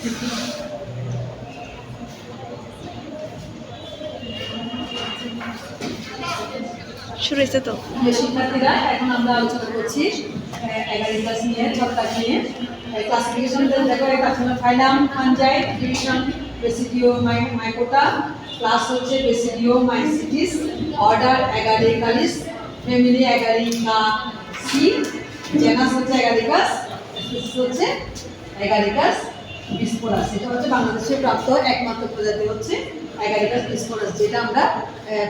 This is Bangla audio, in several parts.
শুরু হয়েছে তো। শিক্ষার্থীরা, এখন আমরা আলোচনা করছি 11 ক্লাস নিয়ে, ছত্রাক নিয়ে। ক্লাসিফিকেশন দেখো, ফাইলাম ফাঞ্জাই, ডিভিশন বেসিডিও মাইকোটা, ক্লাস হচ্ছে বেসিডিও মাইসিটিস, অর্ডার অ্যাগারিকালিস, ফ্যামিলি অ্যাগারিকাসি, জেনাস হচ্ছে অ্যাগারিকাস, স্পিসিস হচ্ছে অ্যাগারিকাস বিস্পোরাস। এটা হচ্ছে বাংলাদেশে প্রাপ্ত একমাত্র প্রজাতি হচ্ছে অ্যাগারিকাস বিস্পোরাস, যেটা আমরা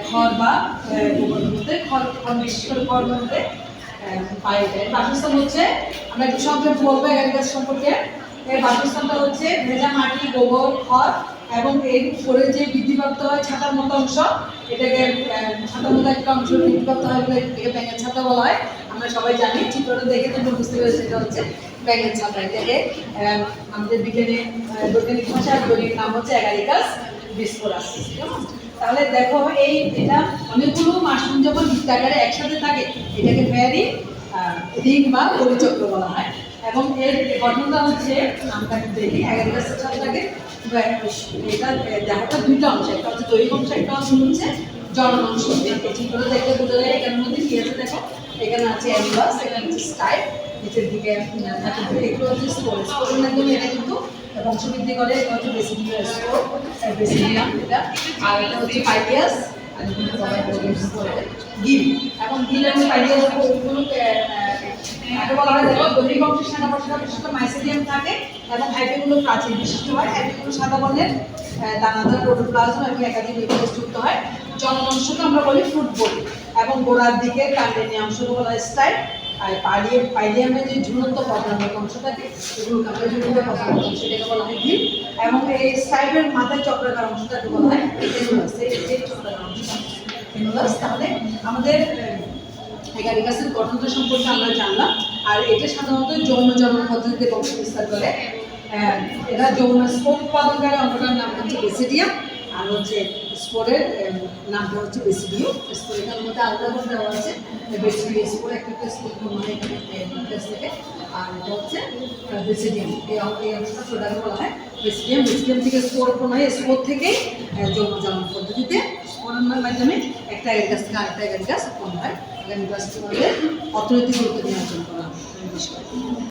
খড় বা গোবরের মধ্যে বিশেষ করে খড়ের মধ্যে পাই। বাসস্থান হচ্ছে, আমরা একটু সংক্ষেপে বলবো অ্যাগারিকাস সম্পর্কে। এর বাসস্থানটা হচ্ছে ভেজা মাটি, গোবর, খড় এবং এর উপরে যে বৃদ্ধিপ্রাপ্ত হয় ছাতার মতো অংশ, এটাকে ছাতার মতো একটা অংশ বৃদ্ধিপ্রাপ্ত হয় বলে এটাকে ব্যাঙের ছাতা বলা হয়। আমরা সবাই জানি, চিত্রটা দেখে তো বুঝতে পেরেছি এটা হচ্ছে ব্যাঙের ছাতা। এটাকে আমাদের বৈজ্ঞানিক ভাষার দৈনিক নাম হচ্ছে অ্যাগারিকাস বিস্পোরাস। তাহলে দেখো, এটা অনেকগুলো মাশরুম যখন বৃত্তাকারে একসাথে থাকে এটাকে ফেয়ারি রিং বা পরিচক্র বলা হয়। এবং এর গঠনটা হচ্ছে, আমরা দেখি অ্যাগারিকাসের ছাতাকে এটা দেখাটা দুইটা অংশ, একটা হচ্ছে দৈহিক অংশ, একটা অংশ হচ্ছে জনন অংশ। চিত্রটা দেখতে বোঝা যায় এখানের মধ্যে কি আছে। দেখো, এখানে আছে অ্যানিমাস, এখানে হচ্ছে স্টাইপ, নিচের দিকে এগুলো হচ্ছে স্পোর। স্পোরের মাধ্যমে এটা কিন্তু বংশবৃদ্ধি করে। এটা হচ্ছে বেসিডিয়াম স্পোর, বেসিডিয়াম এটা। আর এটা হচ্ছে পাইলিয়াস, আর গিল। এখন গিল এবং পাইলিয়াস বলা হয়। দেখো, দৈহিক অংশের সাদা পশলা বিশিষ্ট মাইসেলিয়াম থাকে এবং হাইফেগুলো প্রাচীর বিশিষ্ট হয়। হাইফেগুলো সাদা বর্ণের, দানাদার প্রোটোপ্লাজম এবং একাধিক নিউক্লিয়াস যুক্ত হয়। জনন অংশকে আমরা বলি ফ্রুট বলি এবং গোড়ার দিকে কাণ্ডের অংশকে বলা হয় স্টাইপ। আর পাইলিয়ামের যে ঝুলন্ত পদার্থ অংশ থাকে এগুলোকে আমরা ঝুলন্ত পদার্থ অংশ, সেটাকে বলা হয় গিল। এবং এই স্টাইপের মাথায় চক্রাকার অংশটাকে বলা হয় এনুলাস। এই চক্রাকার অংশটা এনুলাস। তাহলে আমাদের অ্যাগারিকাসের গঠনটা সম্পর্কে আমরা জানলাম। আর এটা সাধারণত যৌন জনন পদ্ধতিতে বংশ বিস্তার করে। এরা যৌন স্পোর উৎপাদনকারী অঙ্গটার নাম হচ্ছে বেসিডিয়াম, আর হচ্ছে স্পোরের নামটা হচ্ছে বেসিডিও স্পোর। এটার মধ্যে আলাদা করে দেওয়া আছে বেসিডিও স্পোর, একটা স্পোর মানে থেকে, আর এটা হচ্ছে বেসিডিয়াম। এই অংশটা ছোটাকে বলা হয় বেসিডিয়াম। বেসিডিয়াম থেকে স্পোর উৎপন্ন হয়, স্পোর থেকে যৌন জনন পদ্ধতিতে স্পোরের মাধ্যমে একটা অ্যাগারিকাস থেকে আরেকটা অ্যাগারিকাস উৎপন্ন হয়। অর্থনৈতিক গুরুত্ব নির্বাচন করা হয়।